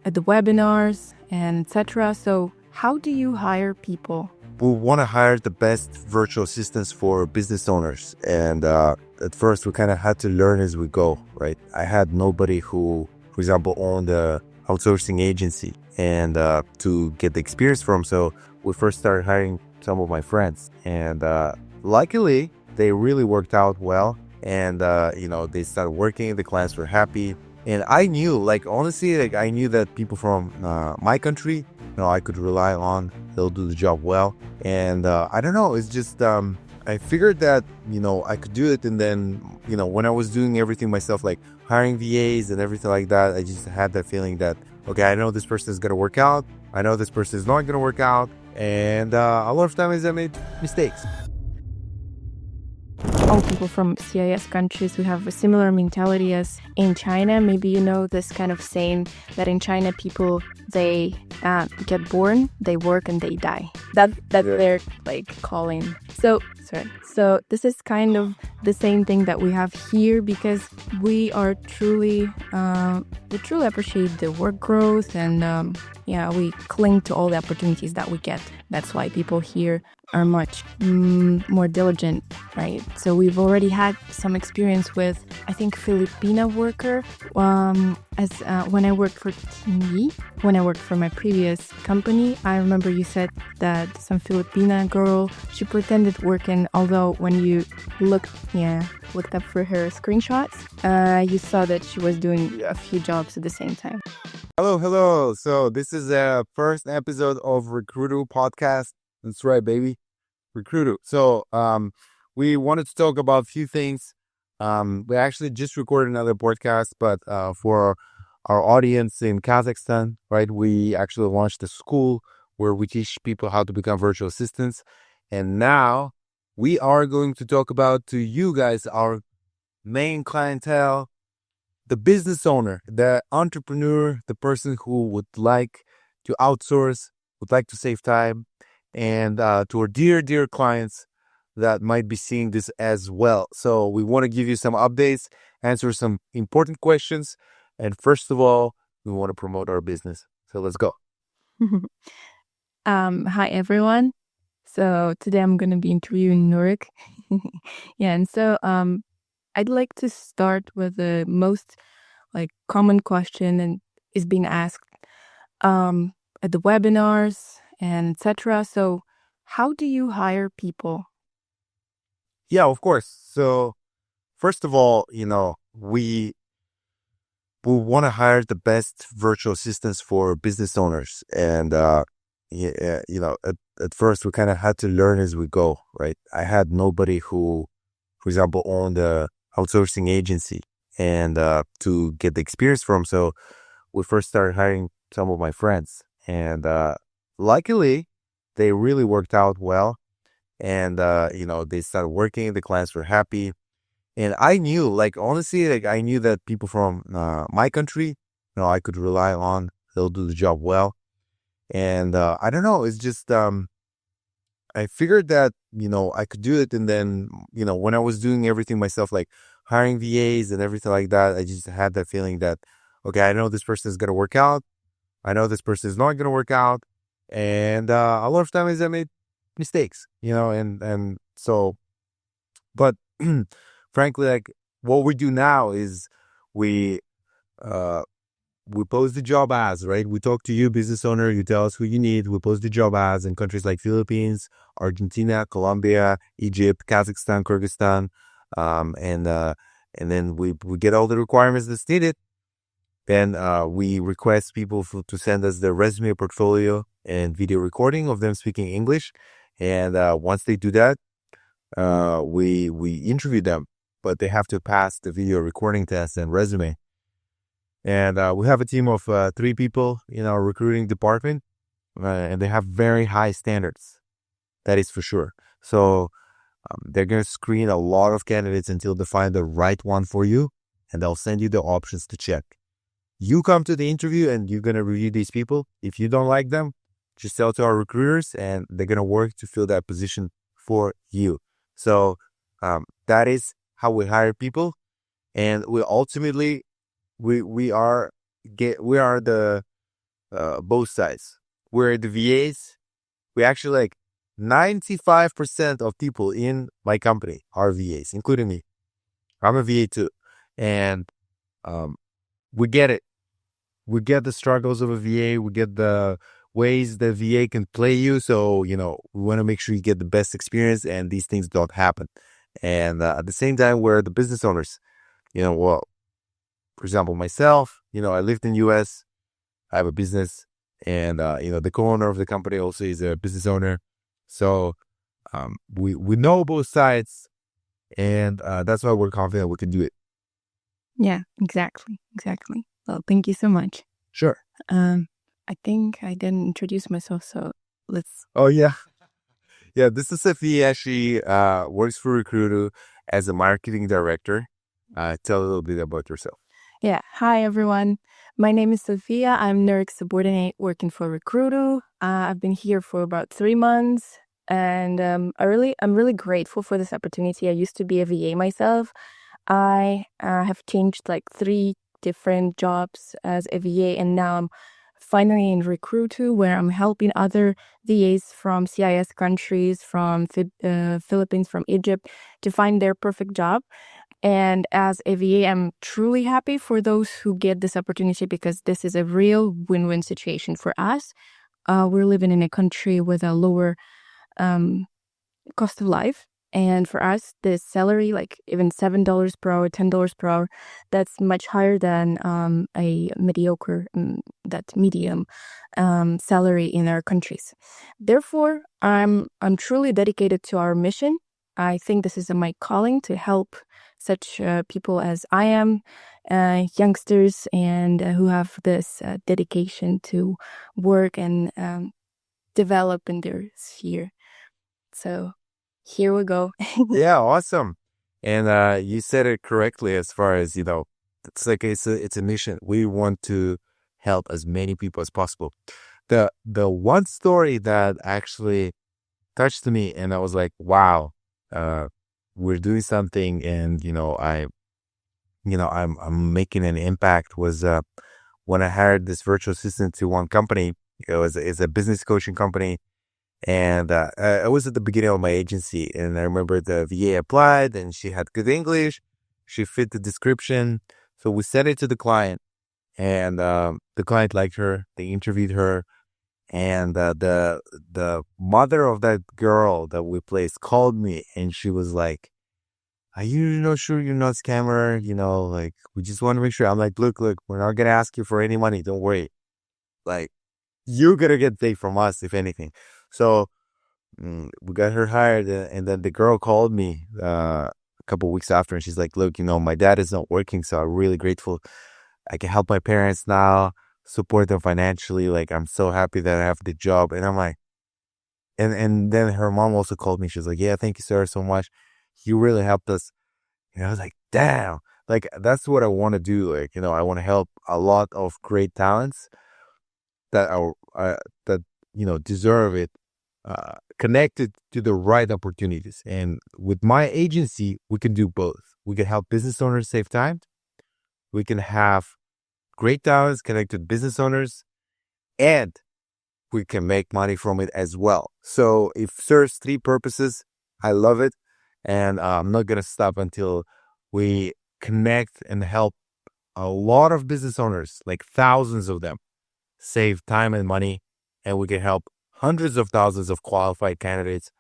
at the webinars and etc. So how do you hire people? We want to hire the best virtual assistants for business owners. And at first, we kind of had to learn as we go, right? I had nobody who, for example, owned a outsourcing agency and to get the experience from. So we first started hiring some of my friends. And luckily, they really worked out well. And, they started working. The clients were happy. And I knew, honestly, I knew that people from my country, I could rely on. They'll do the job well. And I don't know, it's just, I figured that, I could do it. And then, when I was doing everything myself, like hiring VAs and everything like that, I just had that feeling that, okay, I know this person is going to work out. I know this person is not going to work out. And a lot of times I made mistakes. All people from CIS countries who have a similar mentality as in China. Maybe you know this kind of saying that in China people, they get born, they work, and they die. That's their calling. So this is kind of the same thing that we have here, because we are truly appreciate the work growth, and we cling to all the opportunities that we get. That's why people here are much more diligent, right? So we've already had some experience with, I think, Filipino worker. When I worked for TV, when I worked for my previous company, I remember you said that some Filipina girl, she pretended working, although when you looked up for her screenshots, you saw that she was doing a few jobs at the same time. Hello. So this is the first episode of Recrutu Podcast. That's right, baby. Recrutu. So we wanted to talk about a few things. We actually just recorded another podcast, but for our audience in Kazakhstan, right, we actually launched a school where we teach people how to become virtual assistants. And now we are going to talk about to you guys, our main clientele, the business owner, the entrepreneur, the person who would like to outsource, would like to save time, and to our dear clients that might be seeing this as well. So we want to give you some updates, answer some important questions, and first of all, we want to promote our business. So let's go. Hi everyone. So today I'm going to be interviewing Nurik. And so I'd like to start with the most common question and is being asked at the webinars and etc. So how do you hire people? Yeah, of course. So first of all, we want to hire the best virtual assistants for business owners. And, at first we kind of had to learn as we go, right? I had nobody who, for example, owned a outsourcing agency and to get the experience from. So we first started hiring some of my friends, and luckily they really worked out well. And they started working. The clients were happy, and I knew, honestly, I knew that people from my country, I could rely on. They'll do the job well. And I don't know, it's just I figured that I could do it. And then when I was doing everything myself, like hiring VAs and everything like that, I just had that feeling that, okay, I know this person is going to work out. I know this person is not going to work out. And a lot of times I made mistakes, and so, but frankly, what we do now is we post the job ads, right? We talk to you, business owner, you tell us who you need. We post the job ads in countries like Philippines, Argentina, Colombia, Egypt, Kazakhstan, Kyrgyzstan, and then we get all the requirements that's needed. Then we request people to send us their resume, portfolio, and video recording of them speaking English. And once they do that, we interview them, but they have to pass the video recording test and resume. And we have a team of 3 people in our recruiting department, and they have very high standards. That is for sure. So they're going to screen a lot of candidates until they find the right one for you, and they'll send you the options to check. You come to the interview and you're going to review these people. If you don't like them, just tell to our recruiters, and they're going to work to fill that position for you. So that is how we hire people. And we ultimately, we are the both sides. Where the VAs, we actually like 95% of people in my company are VAs, including me. I'm a VA too. And we get it. We get the struggles of a VA. We get the ways the VA can play you. So, we want to make sure you get the best experience and these things don't happen. And at the same time, we're the business owners. Well, for example, myself, I lived in US. I have a business. And, the co-owner of the company also is a business owner. So we know both sides. And that's why we're confident we can do it. Yeah, exactly. Well, thank you so much. Sure. I think I didn't introduce myself, so let's... Oh, yeah. Yeah, this is Sophia. She works for Recrutu as a marketing director. Tell a little bit about yourself. Yeah. Hi, everyone. My name is Sophia. I'm Nurik's subordinate working for Recrutu. I've been here for about 3 months, and I'm really grateful for this opportunity. I used to be a VA myself. I have changed like 3 different jobs as a VA, and now I'm finally in Recrutu, where I'm helping other VAs from CIS countries, from Philippines, from Egypt, to find their perfect job. And as a VA, I'm truly happy for those who get this opportunity, because this is a real win-win situation for us. We're living in a country with a lower cost of life. And for us, the salary, like even $7 per hour, $10 per hour, that's much higher than a medium salary in our countries. Therefore, I'm truly dedicated to our mission. I think this is my calling to help such people as I am, youngsters, and who have this dedication to work and develop in their sphere. So here we go. Yeah, awesome. And you said it correctly as far as, it's like it's a mission. We want to help as many people as possible. The one story that actually touched me, and I was like, wow, we're doing something, and I'm making an impact, was when I hired this virtual assistant to one company. It's a business coaching company. And I was at the beginning of my agency, and I remember the VA applied, and she had good English. She fit the description. So we sent it to the client, and the client liked her. They interviewed her. And the mother of that girl that we placed called me, and she was like, "Are you sure you're not a scammer? Like, we just want to make sure." I'm like, look, we're not going to ask you for any money. Don't worry. Like, you're going to get paid from us, if anything. So we got her hired, and then the girl called me a couple of weeks after, and she's like, "Look, my dad is not working, so I'm really grateful. I can help my parents now, support them financially. Like, I'm so happy that I have the job." And I'm like, and then her mom also called me. She was like, "Yeah, thank you, sir, so much. You really helped us." And I was like, damn, like, that's what I want to do. Like, I want to help a lot of great talents that are deserve it. Connected to the right opportunities. And with my agency, we can do both. We can help business owners save time. We can have great talents connected to business owners, and we can make money from it as well. So it serves 3 purposes. I love it. And I'm not going to stop until we connect and help a lot of business owners, like thousands of them, save time and money. And we can help hundreds of thousands of qualified candidates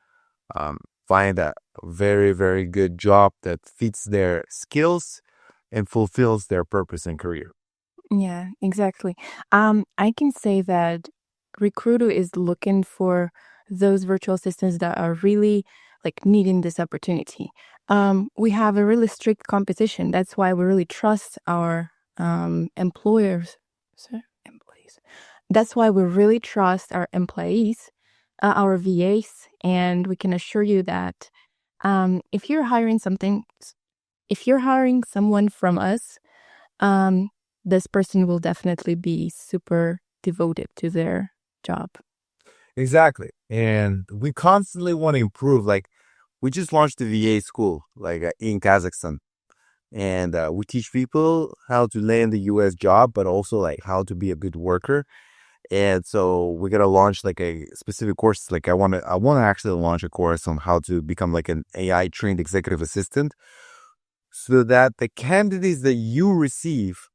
find a very, very good job that fits their skills and fulfills their purpose and career. Yeah, exactly. I can say that Recrutu is looking for those virtual assistants that are really like needing this opportunity. We have a really strict competition. That's why we really trust our employees. That's why we really trust our employees, our VAs, and we can assure you that if you're hiring someone from us, this person will definitely be super devoted to their job. Exactly. And we constantly want to improve. Like, we just launched the VA school, like in Kazakhstan. And we teach people how to land the US job, but also like how to be a good worker. And so we're gonna launch like a specific course. Like I want to actually launch a course on how to become like an AI trained executive assistant, so that the candidates that you receive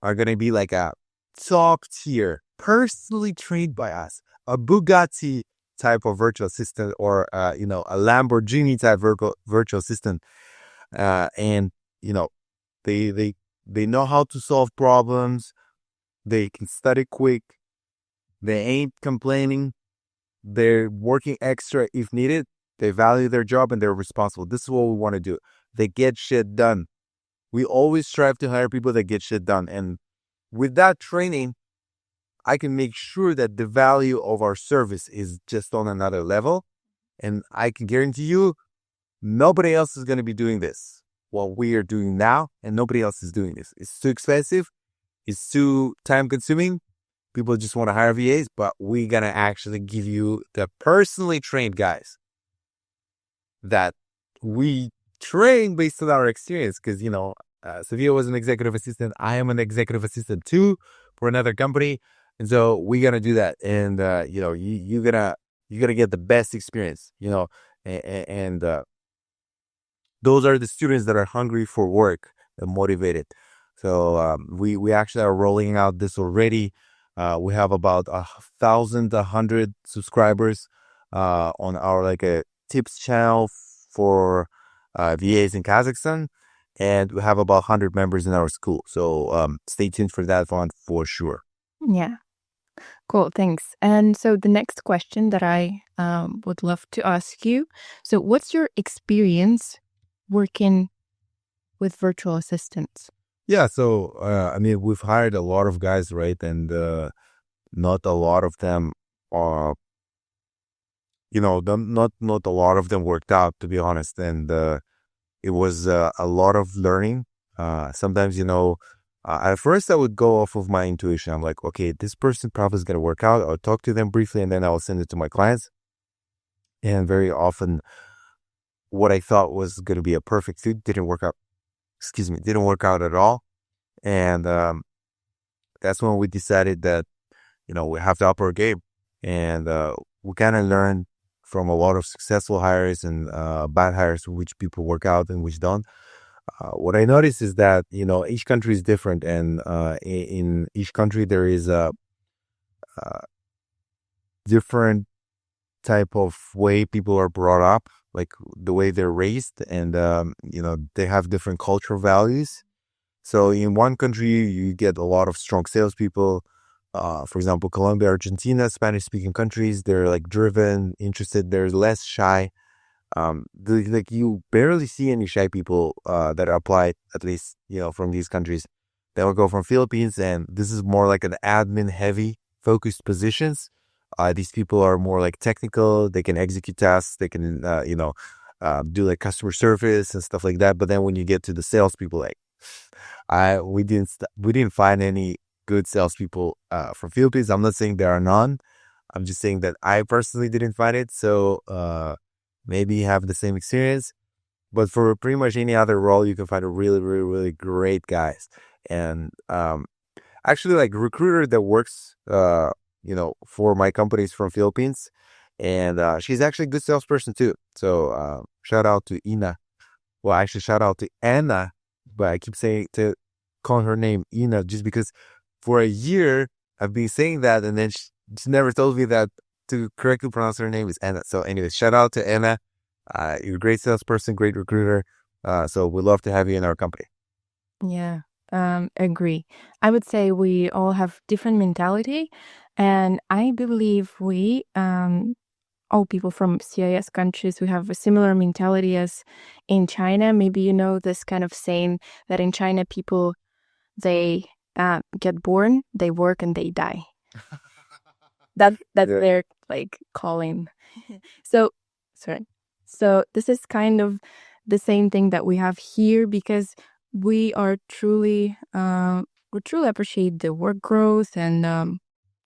are gonna be like a top tier, personally trained by us, a Bugatti type of virtual assistant, or a Lamborghini type virtual assistant, and you know they know how to solve problems. They can study quick. They ain't complaining. They're working extra if needed. They value their job and they're responsible. This is what we want to do. They get shit done. We always strive to hire people that get shit done. And with that training, I can make sure that the value of our service is just on another level. And I can guarantee you, nobody else is going to be doing this, what we are doing now, and nobody else is doing this. It's too expensive. It's too time consuming. People just want to hire VAs, but we're going to actually give you the personally trained guys that we train based on our experience. Because, Sevilla was an executive assistant. I am an executive assistant too for another company. And so we're going to do that. And, you're going to get the best experience, and those are the students that are hungry for work and motivated. So we actually are rolling out this already. We have about 1,100 subscribers on our like a tips channel for VAs in Kazakhstan, and we have about 100 members in our school. So stay tuned for that one for sure. Yeah. Cool, thanks. And so the next question that I would love to ask you, so what's your experience working with virtual assistants? Yeah, so we've hired a lot of guys, right? And not a lot of them are, not a lot of them worked out, to be honest. And it was a lot of learning. Sometimes, at first I would go off of my intuition. I'm like, okay, this person probably is going to work out. I'll talk to them briefly and then I'll send it to my clients. And very often what I thought was going to be a perfect fit didn't work out. Didn't work out at all. And that's when we decided that, we have to up our game. And we kind of learned from a lot of successful hires and bad hires, which people work out and which don't. What I noticed is that, each country is different. And in each country, there is a different type of way people are brought up, like the way they're raised. And, they have different cultural values. So in one country, you get a lot of strong salespeople. For example, Colombia, Argentina, Spanish-speaking countries, they're like driven, interested. They're less shy. You barely see any shy people that apply, at least, from these countries. They will go from Philippines, and this is more like an admin-heavy focused positions. These people are more like technical. They can execute tasks. They can, do like customer service and stuff like that. But then when you get to the salespeople, like, we didn't find any good salespeople from Philippines. I'm not saying there are none. I'm just saying that I personally didn't find it. So maybe you have the same experience. But for pretty much any other role, you can find a really, really, really great guys. And actually, like recruiter that works, for my companies from Philippines, and she's actually a good salesperson too. So shout out to Ina. Well, actually, shout out to Anna. But I keep calling her name Ina just because for a year I've been saying that, and then she never told me that to correctly pronounce her name is Anna. So anyway, shout out to Anna. You're a great salesperson, great recruiter. So we'd love to have you in our company. Yeah, agree. I would say we all have different mentality, and I believe we all people from CIS countries who have a similar mentality as in China. Maybe you know this kind of saying that in China people, they get born, they work, and they die. That's their like calling. So this is kind of the same thing that we have here, because we are truly appreciate the work growth, and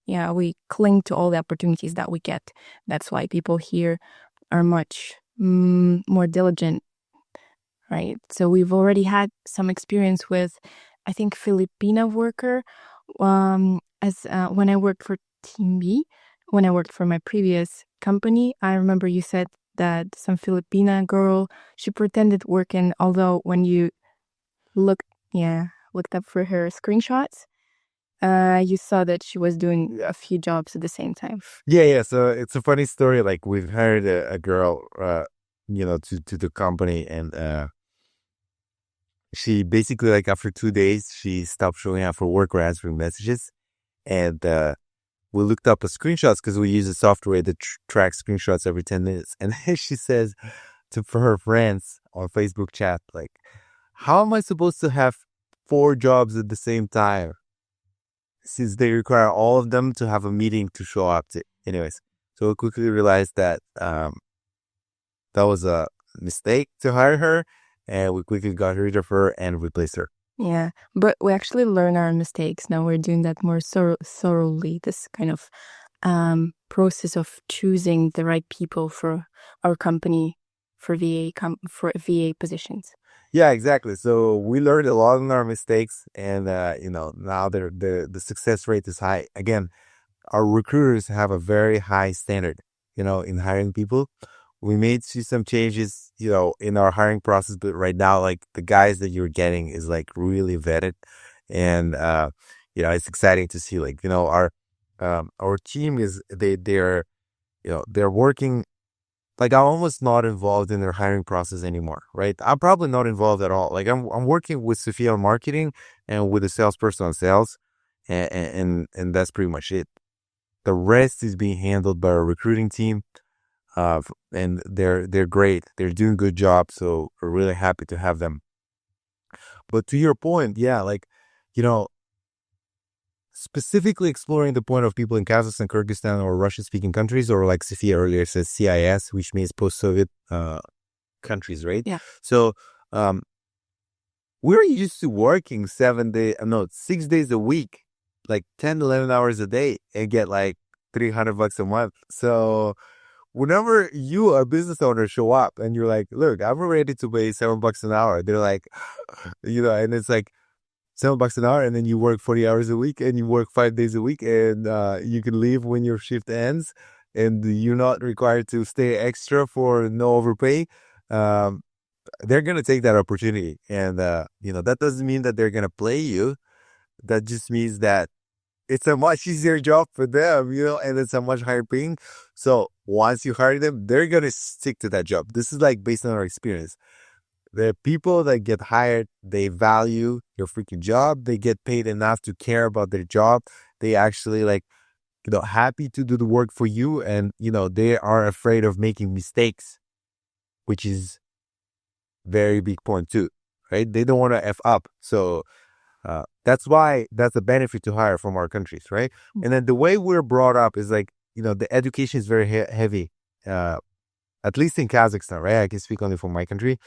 we cling to all the opportunities that we get. That's why people here are much more diligent, right? So we've already had some experience with, I think, Filipina worker. As when I worked for team B. When I worked for my previous company, I remember you said that some Filipina girl, she pretended working, although when you looked up for her screenshots, you saw that she was doing a few jobs at the same time. Yeah. So it's a funny story. Like we've hired a girl, to the company, and she basically, like, after 2 days, she stopped showing up for work or answering messages, and we looked up the screenshots because we use a software that tracks screenshots every 10 minutes, and she says for her friends on Facebook chat, like, "How am I supposed to have 4 jobs at the same time, since they require all of them to have a meeting to show up to?" Anyways, so we quickly realized that that was a mistake to hire her, and we quickly got rid of her and replaced her. Yeah, but we actually learn our mistakes. Now we're doing that more thoroughly, this kind of process of choosing the right people for our company for VA positions. Yeah, exactly. So we learned a lot in our mistakes, and now the success rate is high. Again, our recruiters have a very high standard, in hiring people. We made some changes, in our hiring process, but right now, like, the guys that you're getting is like really vetted, and it's exciting to see, like, our team is they're working. Like, I'm almost not involved in their hiring process anymore, right? I'm probably not involved at all. Like, I'm working with Sophia on marketing and with a salesperson on sales, and that's pretty much it. The rest is being handled by our recruiting team, and they're great. They're doing a good job, so we're really happy to have them. But to your point, yeah, like, specifically exploring the point of people in Kazakhstan, Kyrgyzstan, or Russian-speaking countries, or like Sophia earlier says, CIS, which means post-Soviet countries, right? Yeah. So we're used to working 6 days a week, like 10, 11 hours a day, and get like $300 a month. So whenever you, a business owner, show up and you're like, "Look, I'm ready to pay $7 an hour," they're like, and it's like $7 an hour, and then you work 40 hours a week, and you work 5 days a week, and you can leave when your shift ends, and you're not required to stay extra for no overpay. They're gonna take that opportunity, and that doesn't mean that they're gonna play you. That just means that it's a much easier job for them, and it's a much higher paying. So once you hire them, they're gonna stick to that job. This is like based on our experience. The people that get hired, they value your freaking job. They get paid enough to care about their job. They actually, like, happy to do the work for you, and they are afraid of making mistakes, which is very big point too, right? They don't want to F up. So that's why that's a benefit to hire from our countries, right? And then the way we're brought up is like, the education is very heavy, at least in Kazakhstan, right? I can speak only for my country.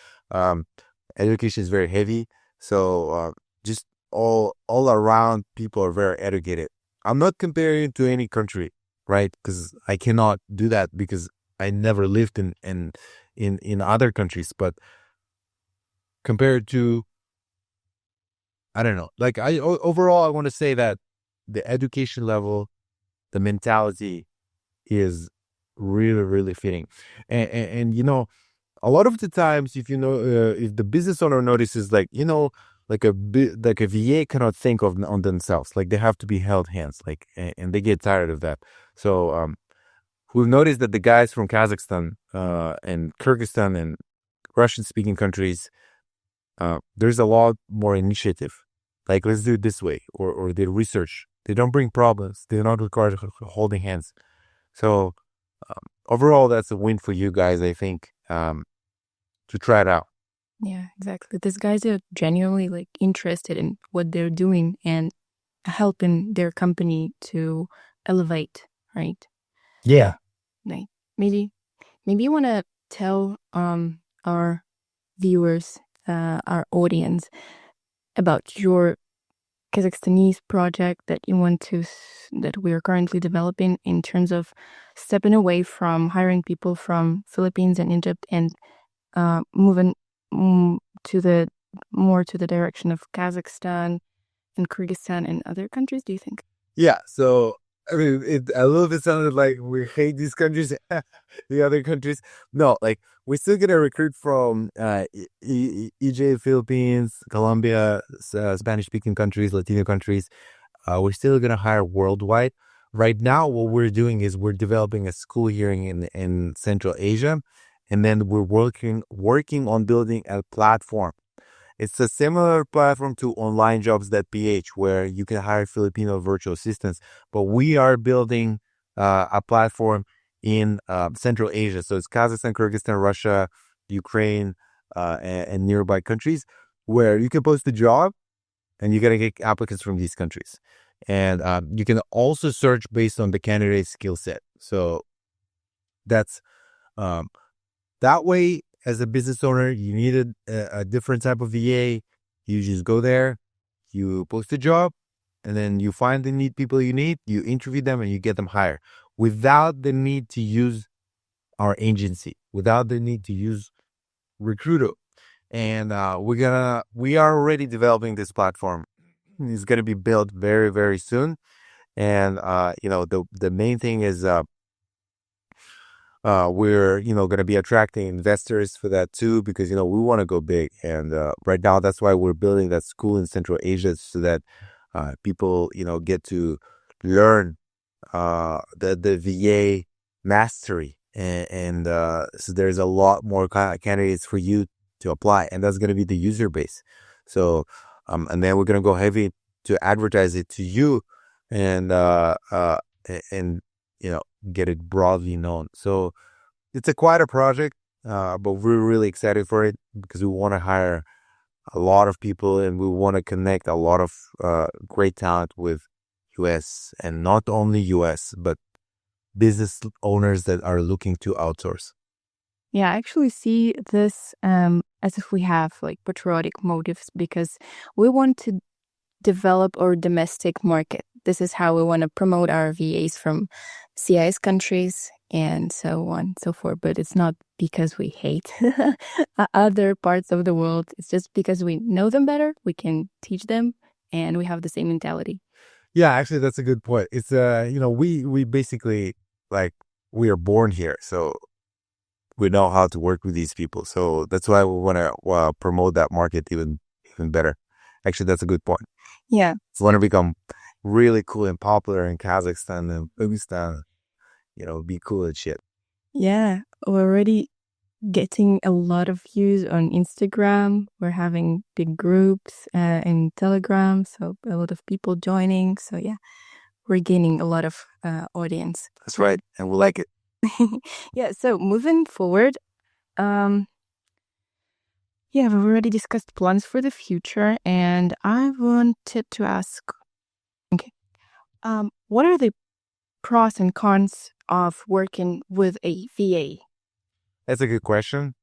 Education is very heavy. So just all around, people are very educated. I'm not comparing to any country, right? Because I cannot do that because I never lived in other countries. But compared to, I don't know, like, overall, I want to say that the education level, the mentality is really, really fitting. And a lot of the times, if if the business owner notices, like, like a VA cannot think on themselves, like they have to be held hands, like, and they get tired of that. So we've noticed that the guys from Kazakhstan and Kyrgyzstan and Russian-speaking countries, there's a lot more initiative. Like, let's do it this way, or they research. They don't bring problems. They're not required holding hands. So overall, that's a win for you guys, I think, to try it out. Yeah, exactly. These guys are genuinely, like, interested in what they're doing and helping their company to elevate, right? Yeah. Like, maybe you want to tell our viewers, our audience, about your Kazakhstanese project that that we are currently developing in terms of stepping away from hiring people from Philippines and Egypt and moving to the direction of Kazakhstan and Kyrgyzstan and other countries. Do you think? Yeah. So I mean, it a little bit sounded like we hate these countries, the other countries. No, like we're still gonna recruit from EJ, Philippines, Colombia, Spanish-speaking countries, Latino countries. We're still gonna hire worldwide. Right now, what we're doing is we're developing a school here in Central Asia, and then we're working on building a platform. It's a similar platform to onlinejobs.ph where you can hire Filipino virtual assistants, but we are building a platform in Central Asia. So it's Kazakhstan, Kyrgyzstan, Russia, Ukraine, and nearby countries where you can post a job and you're going to get applicants from these countries. And you can also search based on the candidate's skill set. So that's that way. As a business owner, you needed a different type of VA. You just go there, you post a job, and then you find the people you need, you interview them, and you get them hired without the need to use our agency, without the need to use Recrutu. And we are already developing this platform. It's gonna be built very, very soon. And the main thing is we're going to be attracting investors for that too, because we want to go big. And right now that's why we're building that school in Central Asia, so that people get to learn the VA mastery, and so there's a lot more candidates for you to apply, and that's going to be the user base. So and then we're going to go heavy to advertise it to you, and get it broadly known. So it's quite a project, but we're really excited for it because we want to hire a lot of people, and we want to connect a lot of great talent with US, and not only US, but business owners that are looking to outsource. Yeah, I actually see this as if we have like patriotic motives, because we want to develop our domestic market. This is how we want to promote our VAs from CIS countries and so on and so forth. But it's not because we hate other parts of the world. It's just because we know them better, we can teach them, and we have the same mentality. Yeah, actually, that's a good point. It's we basically, like, we are born here, so we know how to work with these people. So that's why we want to promote that market even better. Actually, that's a good point. Yeah. So want to become really cool and popular in Kazakhstan and Uzbekistan, be cool and shit. Yeah, we're already getting a lot of views on Instagram. We're having big groups in Telegram, so a lot of people joining. So yeah, we're gaining a lot of audience. That's right, and we like it. Yeah, so moving forward, yeah, we've already discussed plans for the future, and I wanted to ask, okay, what are the pros and cons of working with a VA? That's a good question.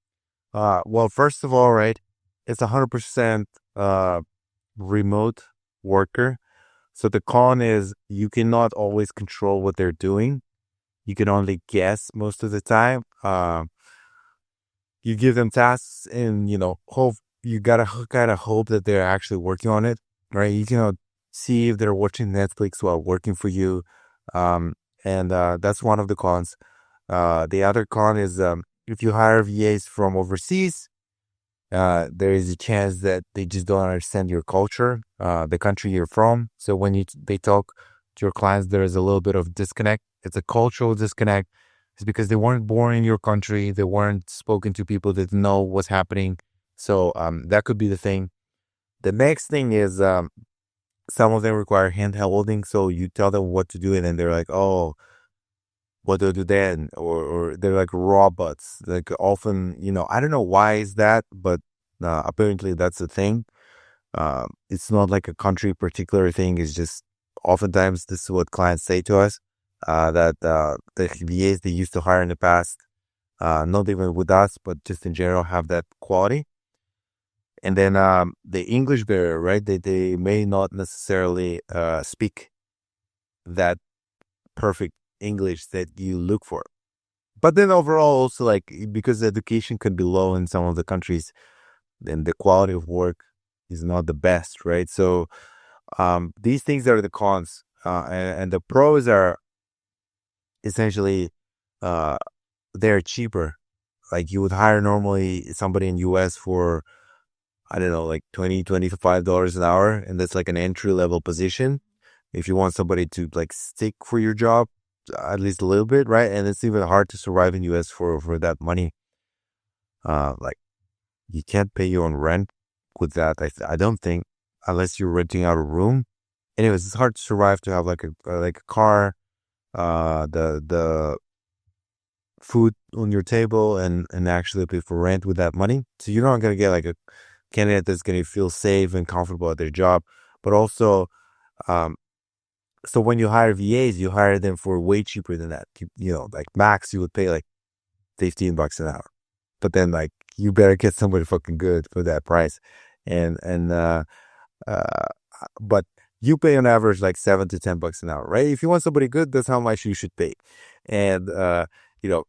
Well, first of all, right, it's 100% remote worker. So the con is you cannot always control what they're doing. You can only guess most of the time. You give them tasks, and hope you gotta kind of hope that they're actually working on it, right? You cannot see if they're watching Netflix while working for you, and that's one of the cons. The other con is if you hire VAs from overseas, there is a chance that they just don't understand your culture, the country you're from. So when they talk to your clients, there is a little bit of disconnect. It's a cultural disconnect. It's because they weren't born in your country. They weren't spoken to people that know what's happening. So that could be the thing. The next thing is some of them require hand holding. So you tell them what to do, and then they're like, oh, what do I do then? Or they're like robots. Like often, I don't know why is that, but apparently that's a thing. It's not like a country particular thing. It's just oftentimes this is what clients say to us. That the VAs they used to hire in the past, not even with us, but just in general, have that quality. And then the English barrier, right? They may not necessarily speak that perfect English that you look for. But then overall, also, like, because education can be low in some of the countries, then the quality of work is not the best, right? So these things are the cons. and the pros are essentially they're cheaper. Like you would hire normally somebody in US for, I don't know, like $25 an hour, and that's like an entry level position. If you want somebody to like stick for your job at least a little bit, right? And it's even hard to survive in US for that money. Like you can't pay your own rent with that. I don't think, unless you're renting out a room. Anyways, it's hard to survive to have like a car, the food on your table, and actually pay for rent with that money. So you're not gonna get like a candidate that's gonna feel safe and comfortable at their job. But also, so when you hire VAs, you hire them for way cheaper than that. You know, like max, you would pay like $15 an hour. But then like you better get somebody fucking good for that price. But you pay on average like $7 to $10 an hour, right? If you want somebody good, that's how much you should pay. And you know,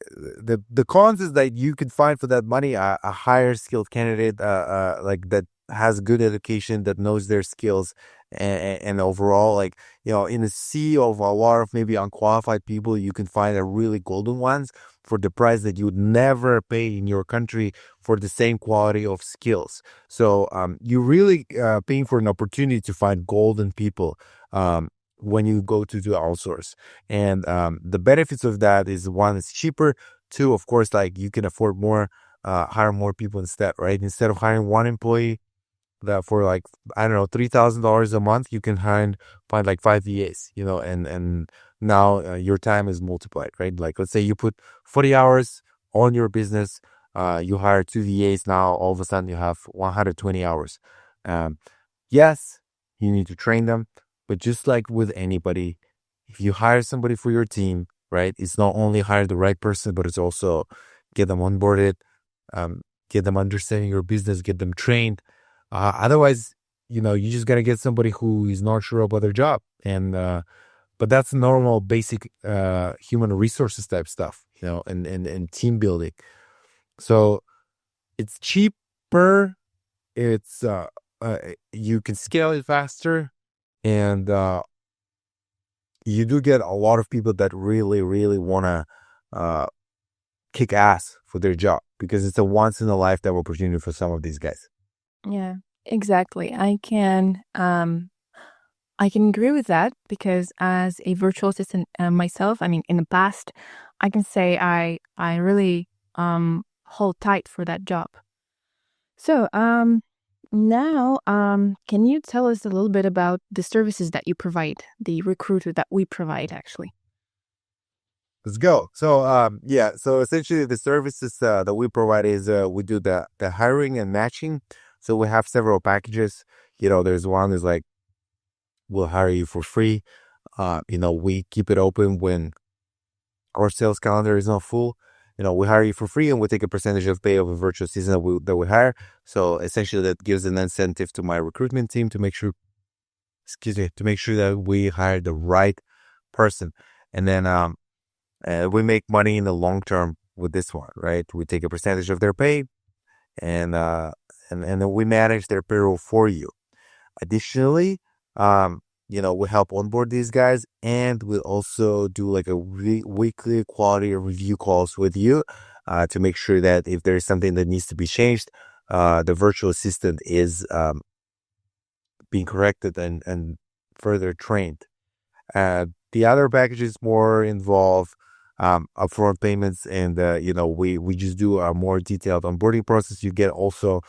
the cons is that you can find for that money a higher skilled candidate, like that has good education, that knows their skills, and overall, like, you know, in a sea of a lot of maybe unqualified people, you can find a really golden ones for the price that you would never pay in your country for the same quality of skills. So you're really paying for an opportunity to find golden people when you go to do outsource. And the benefits of that is, one, it's cheaper. Two, of course, like you can afford more, hire more people instead, right? Instead of hiring one employee that for like, I don't know, $3,000 a month, you can find like 5 VAs, you know, and now your time is multiplied, right? Like let's say you put 40 hours on your business, you hire 2 VAs, now all of a sudden you have 120 hours. Yes, you need to train them, but just like with anybody, if you hire somebody for your team, right, it's not only hire the right person, but it's also get them onboarded, get them understanding your business, get them trained. Otherwise, you know, you just gotta get somebody who is not sure about their job. And but that's normal, basic human resources type stuff, you know, and team building. So it's cheaper. It's you can scale it faster, and you do get a lot of people that really, really want to kick ass for their job, because it's a once in a lifetime opportunity for some of these guys. Yeah, exactly. I can agree with that, because as a virtual assistant myself, I mean, in the past, I can say I really hold tight for that job. So now can you tell us a little bit about the services that you provide, the Recrutu that we provide, actually? Let's go. So yeah, so essentially the services that we provide is we do the hiring and matching. So we have several packages. You know, there's one is like, we'll hire you for free. You know, we keep it open when our sales calendar is not full. You know, we hire you for free, and we take a percentage of pay of a virtual assistant that we hire. So essentially that gives an incentive to my recruitment team to make sure, to make sure that we hire the right person. And then we make money in the long term with this one, right? We take a percentage of their pay, and then we manage their payroll for you. Additionally, you know, we help onboard these guys, and we also do like a weekly quality review calls with you to make sure that if there's something that needs to be changed, the virtual assistant is being corrected and further trained. The other packages more involve upfront payments, and you know, we just do a more detailed onboarding process. You get also,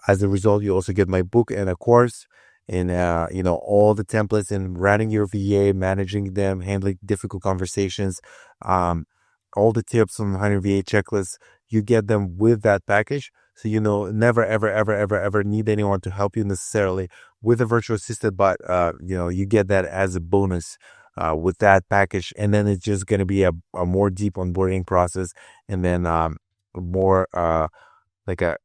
as a result, you also get my book and a course, and you know, all the templates in running your VA, managing them, handling difficult conversations, all the tips on hiring VA checklists. You get them with that package, so you know, never ever need anyone to help you necessarily with a virtual assistant, but you know, you get that as a bonus with that package. And then it's just going to be a more deep onboarding process, and then more like a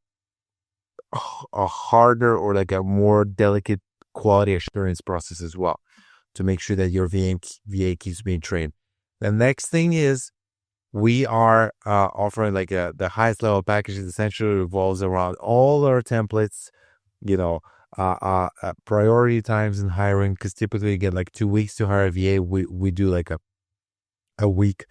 harder, or like a more delicate quality assurance process as well, to make sure that your VA keeps being trained. The next thing is, we are offering like the highest level packages. Essentially revolves around all our templates, you know, priority times in hiring, because typically you get like 2 weeks to hire a VA. We do like a week.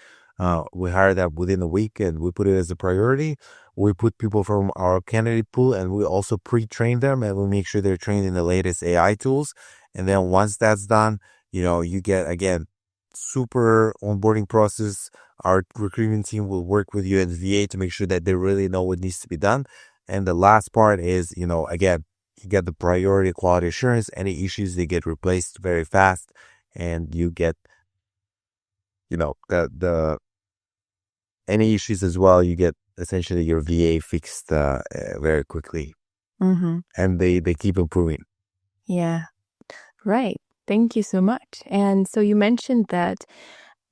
We hire that within a week and we put it as a priority. We put people from our candidate pool and we also pre-train them and we make sure they're trained in the latest AI tools. And then once that's done, you get, again, super onboarding process. Our recruitment team will work with you at VA to make sure that they really know what needs to be done. And the last part is, again, you get the priority quality assurance. Any issues, they get replaced very fast, and you get, the any issues as well. You get essentially your VA fixed very quickly, and they keep improving. Yeah, right. Thank you so much. And so you mentioned that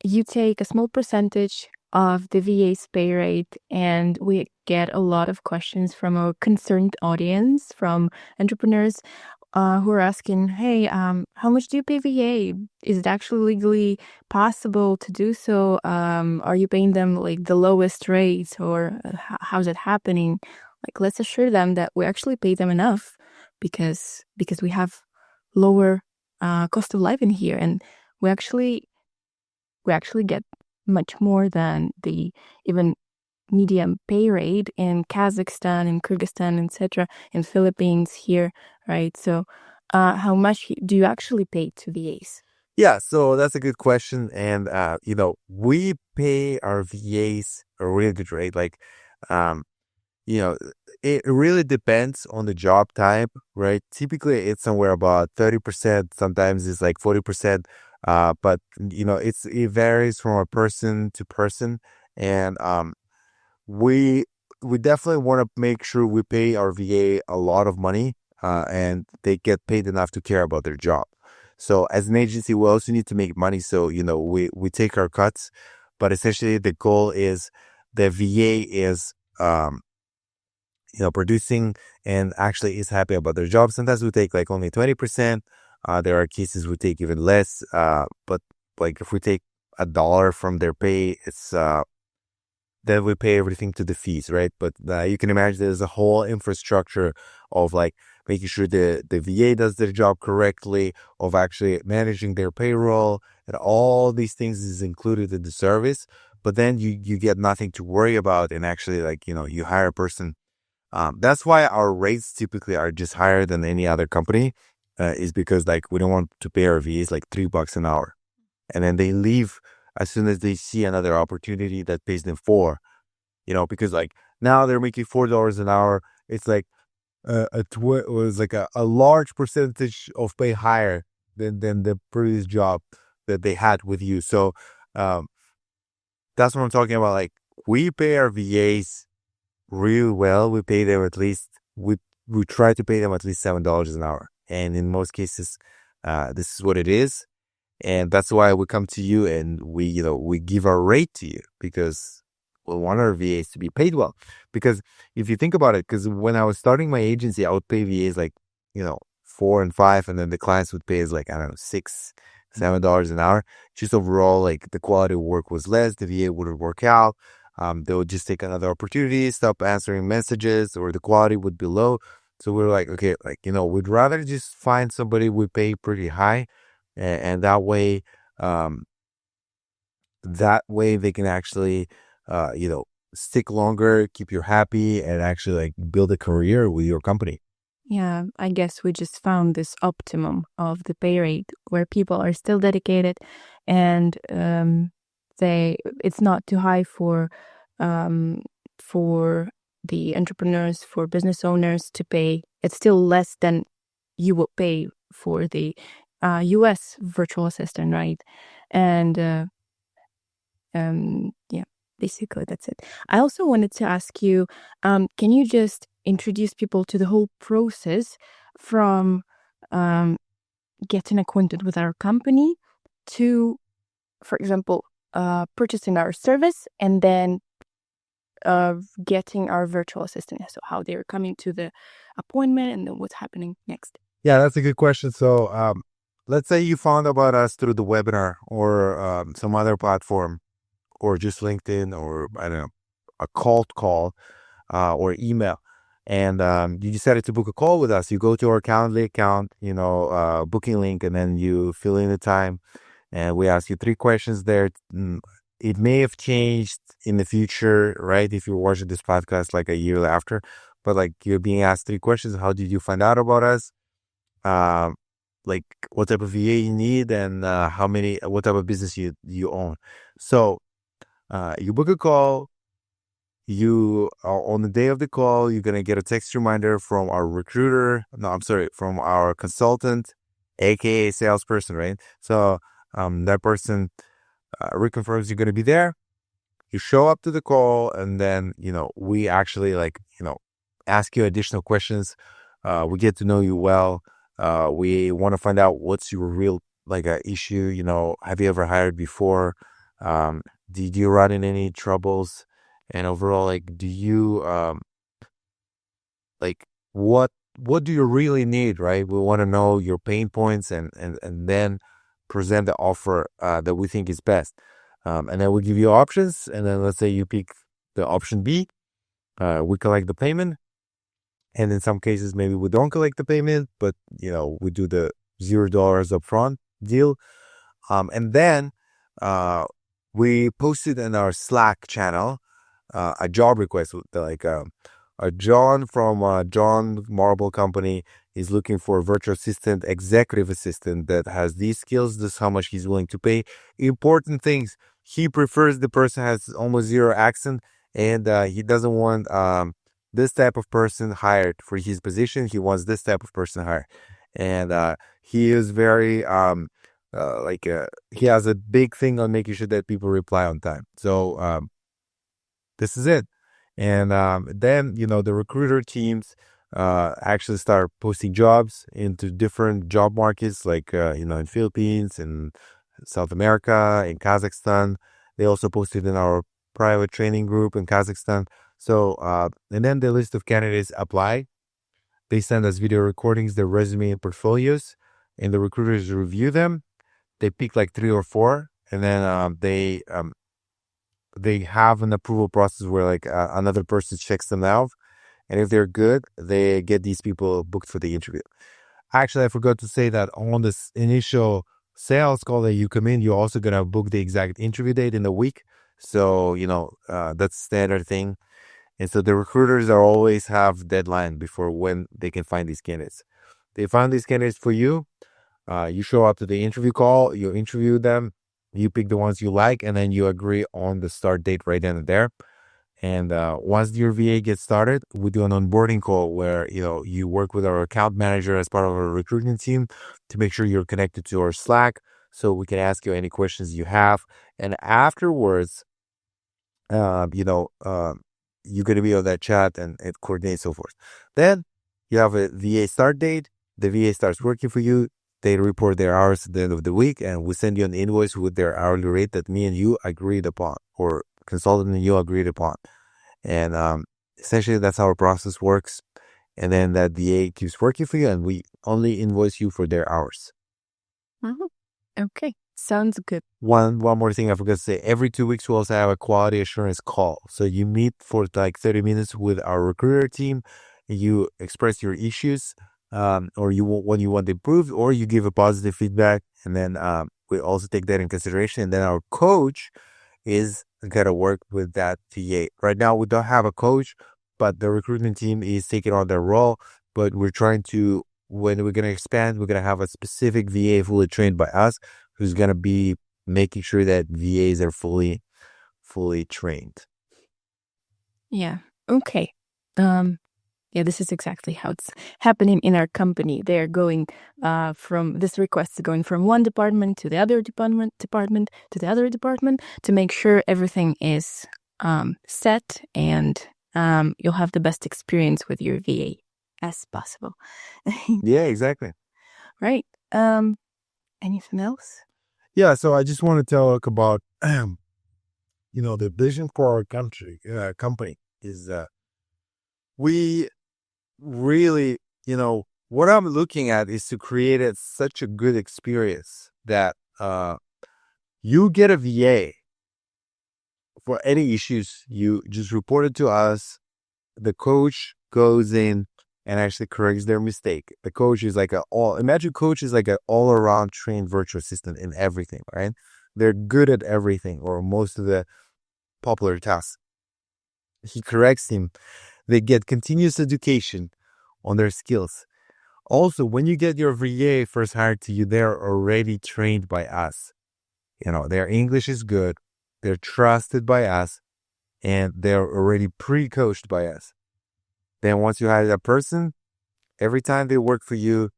you take a small percentage of the VA's pay rate, and we get a lot of questions from a concerned audience, from entrepreneurs who are asking, hey, how much do you pay VA? Is it actually legally possible to do so? Are you paying them like the lowest rates, or how's it happening? Like, let's assure them that we actually pay them enough because we have lower cost of life in here, and we actually get much more than the even medium pay rate in Kazakhstan, in Kyrgyzstan, etc., in Philippines here, right? So how much do you actually pay to VAs? Yeah, so that's a good question. And, we pay our VAs a really good rate. Like, you know, it really depends on the job type, right? Typically, it's somewhere about 30%. Sometimes it's like 40%. But, it varies from a person to person. And we we definitely want to make sure we pay our VA a lot of money, and they get paid enough to care about their job. So as an agency, we also need to make money. So, we take our cuts, but essentially the goal is the VA is, producing and actually is happy about their job. Sometimes we take like only 20%. There are cases we take even less. But like if we take $1 from their pay, it's, then we pay everything to the fees, right? But you can imagine there's a whole infrastructure of like making sure the VA does their job correctly, of actually managing their payroll, and all these things is included in the service. But then you get nothing to worry about, and actually, like, you hire a person. That's why our rates typically are just higher than any other company, is because like we don't want to pay our VAs like $3 an hour, and then they leave as soon as they see another opportunity that pays them $4. Because like now they're making $4 an hour. It's like it was like a large percentage of pay higher than the previous job that they had with you. So that's what I'm talking about. Like, we pay our VAs really well. We pay them at least we try to pay them at least $7 an hour, and in most cases, this is what it is. And that's why we come to you and we give our rate to you, because we want our VAs to be paid well. Because if you think about it, because when I was starting my agency, I would pay VAs like, $4 and $5, and then the clients would pay us like, I don't know, $6, $7 an hour. Just overall, like, the quality of work was less. The VA wouldn't work out. They would just take another opportunity, stop answering messages, or the quality would be low. So we're like, okay, like, we'd rather just find somebody we pay pretty high, and that way, they can actually, stick longer, keep you happy, and actually like build a career with your company. Yeah, I guess we just found this optimum of the pay rate where people are still dedicated, and it's not too high for the entrepreneurs, for business owners to pay. It's still less than you would pay for the US virtual assistant, right? And yeah, basically that's it. I also wanted to ask you, can you just introduce people to the whole process from getting acquainted with our company to, for example, purchasing our service, and then getting our virtual assistant? So how they're coming to the appointment, and then what's happening next? Yeah, that's a good question. So, let's say you found about us through the webinar, or some other platform, or just LinkedIn, or I don't know, a cold call, or email. and you decided to book a call with us. You go to our Calendly account, booking link, and then you fill in the time, and we ask you 3 questions there. It may have changed in the future, right? If you're watching this podcast like a year after, but like you're being asked 3 questions. How did you find out about us? Like what type of VA you need, and what type of business you own. So you book a call. You on the day of the call, you're gonna get a text reminder from our recruiter. No, I'm sorry, from our consultant, aka salesperson, right? So that person reconfirms you're gonna be there. You show up to the call, and then we actually ask you additional questions. We get to know you well. We want to find out what's your real issue. Have you ever hired before? Did you run in any troubles? And overall, do you what do you really need, right? We want to know your pain points, and then present the offer that we think is best. And then we give you options, and then let's say you pick the option B. We collect the payment, and in some cases maybe we don't collect the payment, but we do the $0 upfront deal. And then we posted in our Slack channel a job request, John from John Marble Company is looking for a virtual assistant, executive assistant that has these skills. This is how much he's willing to pay. Important things: he prefers the person has almost zero accent, and he doesn't want this type of person hired for his position. He wants this type of person hired, and he is very he has a big thing on making sure that people reply on time. So this is it. And then, the recruiter teams actually start posting jobs into different job markets, in Philippines, in South America, in Kazakhstan. They also posted in our private training group in Kazakhstan. So, and then the list of candidates apply. They send us video recordings, their resume and portfolios, and the recruiters review them. They pick 3 or 4, and then they have an approval process where another person checks them out, and if they're good, they get these people booked for the interview. Actually, I forgot to say that on this initial sales call that you come in, you're also gonna book the exact interview date in a week. So that's standard thing. And so the recruiters are always have deadline before when they can find these candidates. They find these candidates for you. You show up to the interview call, you interview them, you pick the ones you like, and then you agree on the start date right then and there. And once your VA gets started, we do an onboarding call where you work with our account manager as part of our recruiting team to make sure you're connected to our Slack, so we can ask you any questions you have. And afterwards, you're going to be on that chat and coordinate so forth. Then you have a VA start date. The VA starts working for you. They report their hours at the end of the week, and we send you an invoice with their hourly rate that me and you agreed upon, or consultant and you agreed upon. And essentially, that's how our process works. And then that VA keeps working for you, and we only invoice you for their hours. Mm-hmm. Okay. Sounds good. One more thing I forgot to say. Every 2 weeks, we also have a quality assurance call. So you meet for 30 minutes with our recruiter team. You express your issues, or what you want improved, or you give a positive feedback. And then we also take that in consideration. And then our coach is going to work with that TA. Right now, we don't have a coach, but the recruitment team is taking on their role. But we're trying to, when we're going to expand, we're going to have a specific VA fully trained by us, who's going to be making sure that VAs are fully trained. Yeah. Okay. Yeah, this is exactly how it's happening in our company. They're going from this request going from one department to the other department to the other department to make sure everything is set, and you'll have the best experience with your VA as possible. Yeah, exactly. Right. Anything else? Yeah, so I just want to talk about the vision for our company is we really, what I'm looking at is to create such a good experience that you get a VA for any issues. You just report it to us. The coach goes in and actually corrects their mistake. The coach is like imagine coach is like an all around trained virtual assistant in everything, right? They're good at everything or most of the popular tasks. He corrects him. They get continuous education on their skills. Also, when you get your VA first hired to you, they're already trained by us. Their English is good. They're trusted by us and they're already pre-coached by us. Then once you hire that person, every time they work for you,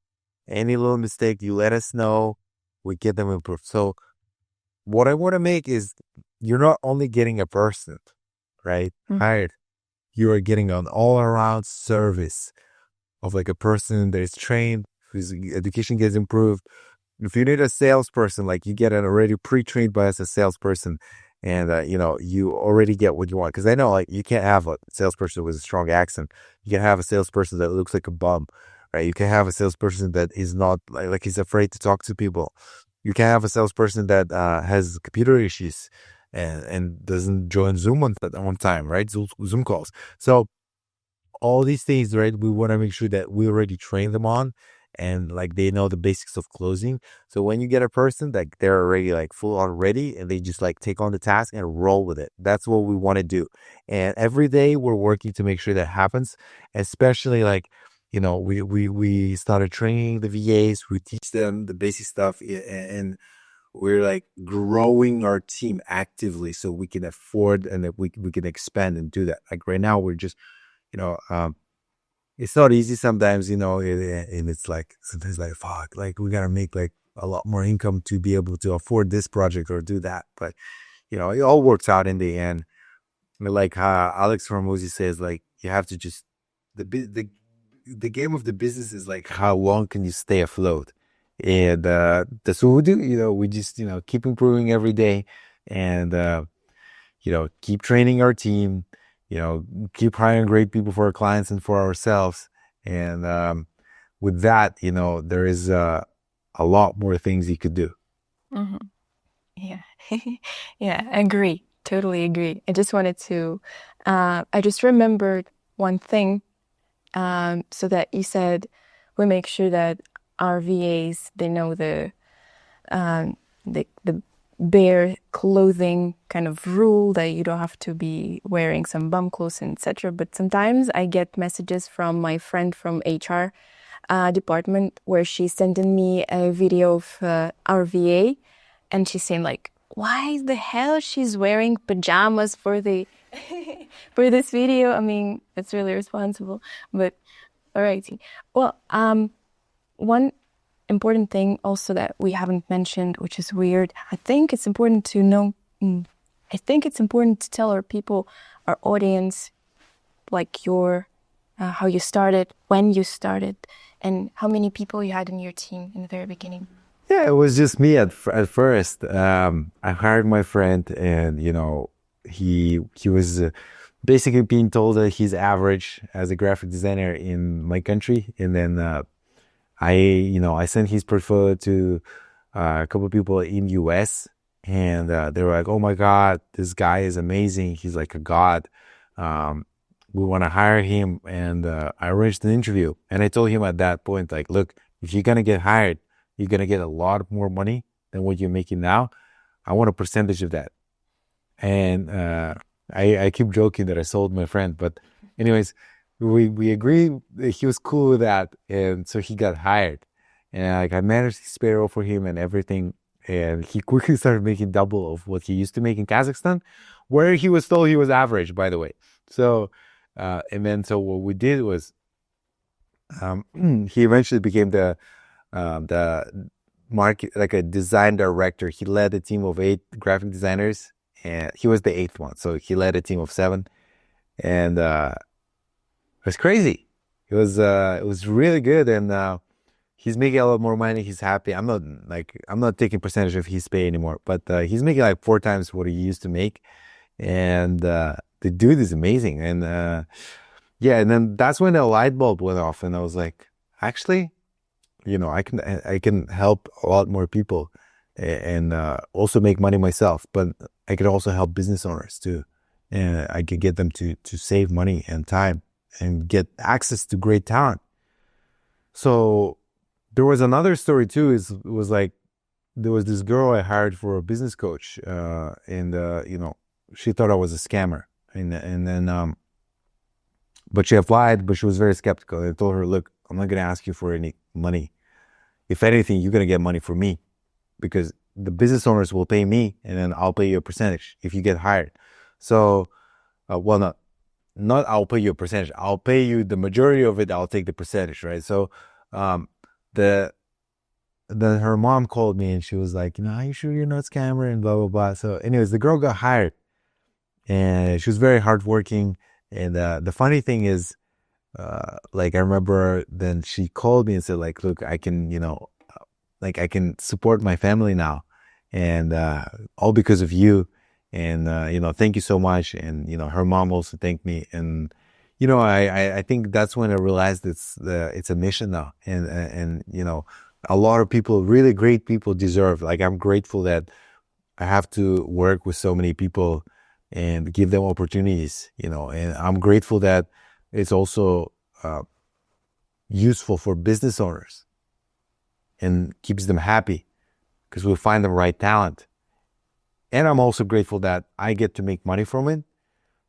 any little mistake, you let us know, we get them improved. So what I want to make is you're not only getting a person, right? Hired. You are getting an all-around service of like a person that is trained, whose education gets improved. If you need a salesperson, like you get an already pre-trained by us a salesperson, and you already get what you want. Because I know like you can't have a salesperson with a strong accent. You can have a salesperson that looks like a bum, right? You can have a salesperson that is not like he's afraid to talk to people. You can have a salesperson that has computer issues and doesn't join Zoom on time, right? Zoom calls. So all these things, right? We want to make sure that we already train them on and like they know the basics of closing. So when you get a person that they're already like full on ready and they just like take on the task and roll with it. That's what we want to do. And every day we're working to make sure that happens, especially like, we started training the VAs, we teach them the basic stuff and we're like growing our team actively so we can afford and that we can expand and do that. Like right now we're just, it's not easy sometimes, and it's like sometimes like fuck, like we gotta make like a lot more income to be able to afford this project or do that. But it all works out in the end. Like Alex Hormozy says, like you have to just the game of the business is like how long can you stay afloat, and that's what we do. We just keep improving every day, and keep training our team. Keep hiring great people for our clients and for ourselves. And with that, there is a lot more things you could do. Mm-hmm. Yeah. Yeah, I agree. Totally agree. I just wanted to, I just remembered one thing. So that you said, we make sure that our VAs, they know the bare clothing kind of rule that you don't have to be wearing some bum clothes, etc. But sometimes I get messages from my friend from HR department where she's sending me a video of our VA, and she's saying like, why the hell she's wearing pajamas for the for this video? I mean, it's really responsible, but alrighty. Well, one important thing also that we haven't mentioned, which is weird. I think it's important to know. I think it's important to tell our people, our audience, like how you started, when you started, and how many people you had in your team in the very beginning. Yeah, it was just me at first. I hired my friend, and he was basically being told that he's average as a graphic designer in my country, and then I sent his portfolio to a couple of people in US, and they were like, "Oh my God, this guy is amazing. He's like a god. We want to hire him." And I arranged an interview, and I told him at that point, like, "Look, if you're gonna get hired, you're gonna get a lot more money than what you're making now. I want a percentage of that." And I keep joking that I sold my friend, but anyways. We agreed. He was cool with that, and so he got hired. And like I managed his payroll for him and everything, and he quickly started making double of what he used to make in Kazakhstan, where he was told he was average, by the way. So, and then so what we did was, he eventually became the market, like a design director. He led a team of 8 graphic designers, and he was the 8th one. So he led a team of 7, and it was crazy. It was really good, and he's making a lot more money. He's happy. I'm not taking percentage of his pay anymore, but he's making like 4 times what he used to make, and the dude is amazing. And and then that's when the light bulb went off, and I was like, actually, I can help a lot more people, and also make money myself, but I could also help business owners too, and I could get them to save money and time. and get access to great talent. So there was another story too. It was like there was this girl I hired for a business coach, and she thought I was a scammer, and then but she applied, but she was very skeptical. I told her, look, I'm not going to ask you for any money. If anything, you're going to get money from me, because the business owners will pay me, and then I'll pay you a percentage if you get hired. So, not I'll pay you a percentage. I'll pay you the majority of it. I'll take the percentage, right? So, then her mom called me and she was like, are you sure you're not a scammer, and blah, blah, blah. So anyways, the girl got hired, and she was very hardworking. And the funny thing is, like I remember then she called me and said, like, look, I can, I can support my family now, and all because of you. And thank you so much. And her mom also thanked me. And I think that's when I realized it's a mission now. And a lot of people, really great people, deserve. Like, I'm grateful that I have to work with so many people and give them opportunities. And I'm grateful that it's also useful for business owners and keeps them happy, because we find the right talent. And I'm also grateful that I get to make money from it.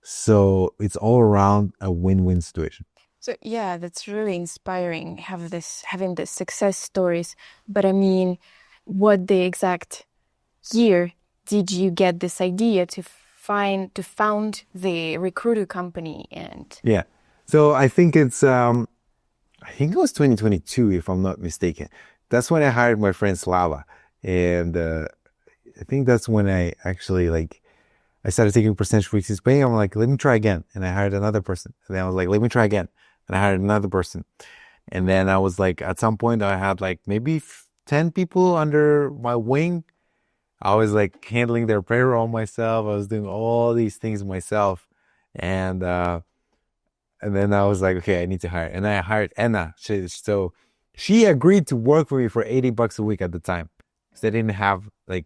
So it's all around a win-win situation. So yeah, that's really inspiring, having this success stories. But I mean, what the exact year did you get this idea to found the Recrutu company? And yeah, so I think it was 2022, if I'm not mistaken. That's when I hired my friend Slava, and I think that's when I actually I started taking percentage for his pay. I'm like, let me try again. And I hired another person. And then I was like, let me try again. And I hired another person. And then I was like, at some point I had maybe 10 people under my wing. I was handling their payroll myself. I was doing all these things myself. And then I was like, okay, I need to hire. And I hired Anna. So she agreed to work for me for $80 a week at the time. Because I didn't have I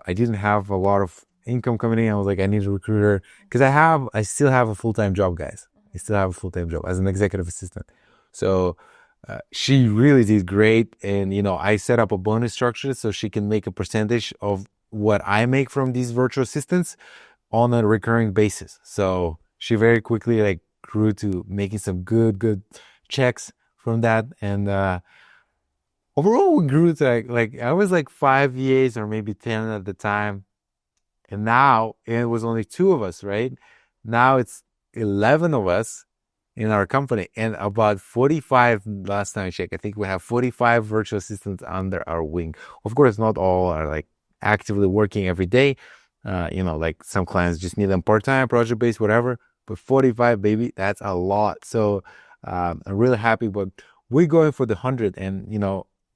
didn't have a lot of income coming in. I was like, I need a recruiter, because I still have a full-time job, guys. I still have a full-time job as an executive assistant. So she really did great. And, I set up a bonus structure so she can make a percentage of what I make from these virtual assistants on a recurring basis. So she very quickly grew to making some good checks from that. And overall, we grew to I was 5 VAs or maybe 10 at the time. And now it was only 2 of us, right? Now it's 11 of us in our company, and about 45, last time I checked, I think we have 45 virtual assistants under our wing. Of course, not all are actively working every day. Some clients just need them part-time, project-based, whatever. But 45, baby, that's a lot. So I'm really happy. But we're going for the 100. And,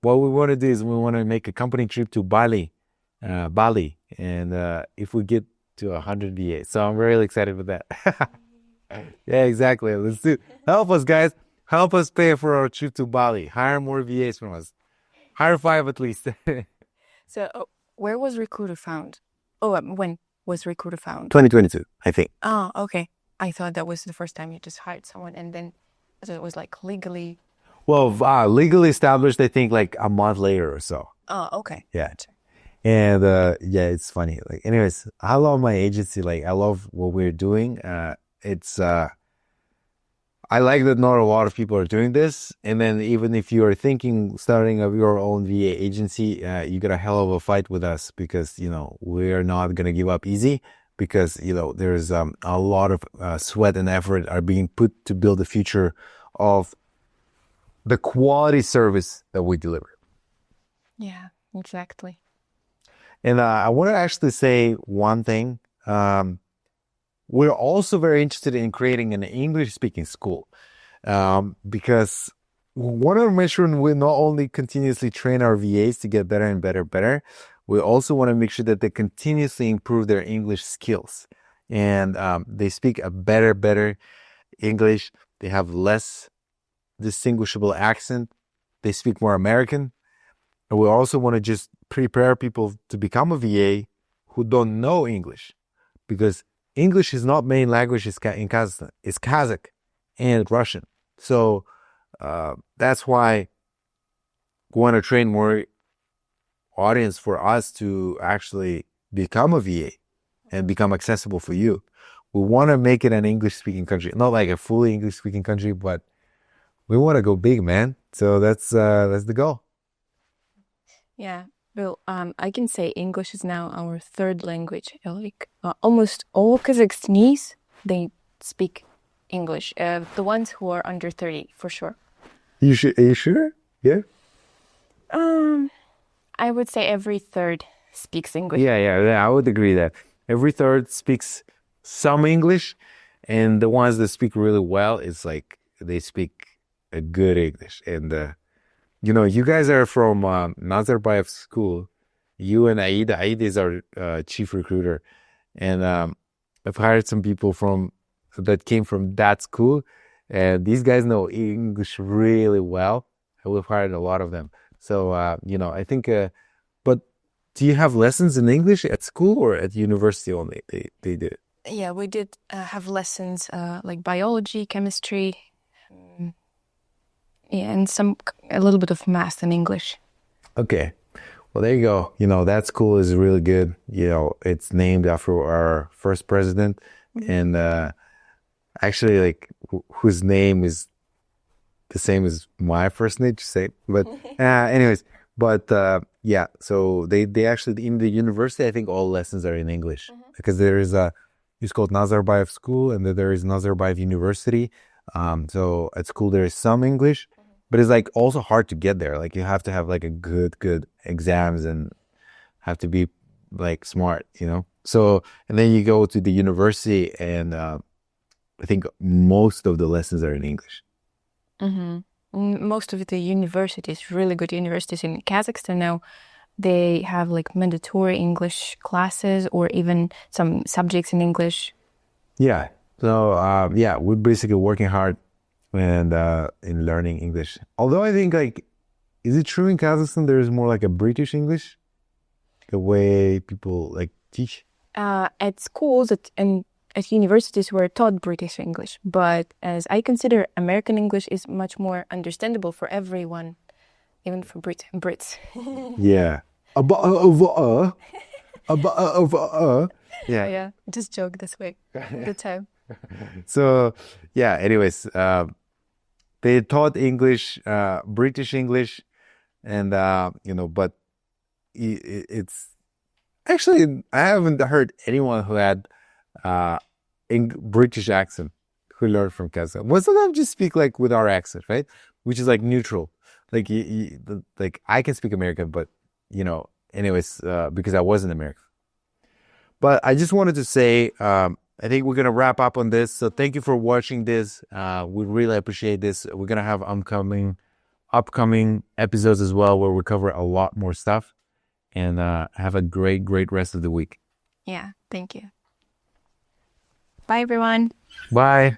what we want to do is we want to make a company trip to Bali. And if we get to 100 VAs. So I'm really excited with that. Yeah, exactly. Let's do. Help us, guys. Help us pay for our trip to Bali. Hire more VAs from us. Hire 5 at least. So where was Recrutu found? When was Recrutu found? 2022, I think. Oh, okay. I thought that was the first time you just hired someone, and then so it was legally. Well, legally established, I think a month later or so. Oh, okay. Yeah. Gotcha. And yeah, it's funny. Anyways, I love my agency. I love what we're doing. It's I like that not a lot of people are doing this. And then even if you are thinking starting of your own VA agency, you got a hell of a fight with us, because we are not going to give up easy, because there's a lot of sweat and effort are being put to build the future of the quality service that we deliver. Yeah, exactly. And I want to actually say one thing. We're also very interested in creating an English-speaking school, because we want to make sure we not only continuously train our VAs to get better and better, we also want to make sure that they continuously improve their English skills. And they speak a better English. They have less distinguishable accent. They speak more American. And we also want to just prepare people to become a VA who don't know English, because English is not main language in Kazakhstan. It's Kazakh. and Russian. So that's why we want to train more audience for us to actually become a VA and become accessible for you. We want to make it an English-speaking country, not like a fully English-speaking country, but we want to go big, man. So that's the goal. Yeah. Well, I can say English is now our third language. Like almost all Kazakhstanese, they speak English. The ones who are under 30, for sure. Are you sure? Yeah. I would say every third speaks English. Yeah, I would agree that every third speaks some English, and the ones that speak really well, it's like they speak a good English. And you guys are from Nazarbayev school. You and Aida. Aida is our chief recruiter, and I've hired some people that came from that school, and these guys know English really well. We've hired a lot of them. So I think. But do you have lessons in English at school or at university only? They did. Yeah, we did have lessons like biology, chemistry, and a little bit of math and English. Okay. Well, there you go. That school is really good. It's named after our first president, and actually, like, whose name is the same as my first name, to say. But anyways, yeah. So they actually, in the university, I think all lessons are in English, because there is it's called Nazarbayev School, and then there is Nazarbayev University. So at school there is some English, but it's like also hard to get there. Like you have to have like a good exams and have to be like smart, So, and then you go to the university, and I think most of the lessons are in English. Most of the universities, really good universities in Kazakhstan now, they have like mandatory English classes or even some subjects in English. Yeah. So we're basically working hard and in learning English. Although I think, like, is it true in Kazakhstan there is more like a British English, the way people like teach? At schools and at universities we're taught British English, but as I consider American English is much more understandable for everyone, even for Brits. Yeah. Yeah, just joke this way. Good time. So yeah, anyways, they taught English, British English, and but it's actually, I haven't heard anyone who had British accent who learned from Kazakhstan. Most of them just speak like with our accent, right? Which is like neutral. Like like I can speak American, but anyways, because I wasn't American. But I just wanted to say, I think we're gonna wrap up on this. So thank you for watching this. We really appreciate this. We're gonna have upcoming episodes as well, where we cover a lot more stuff. And have a great rest of the week. Yeah, thank you. Bye, everyone. Bye.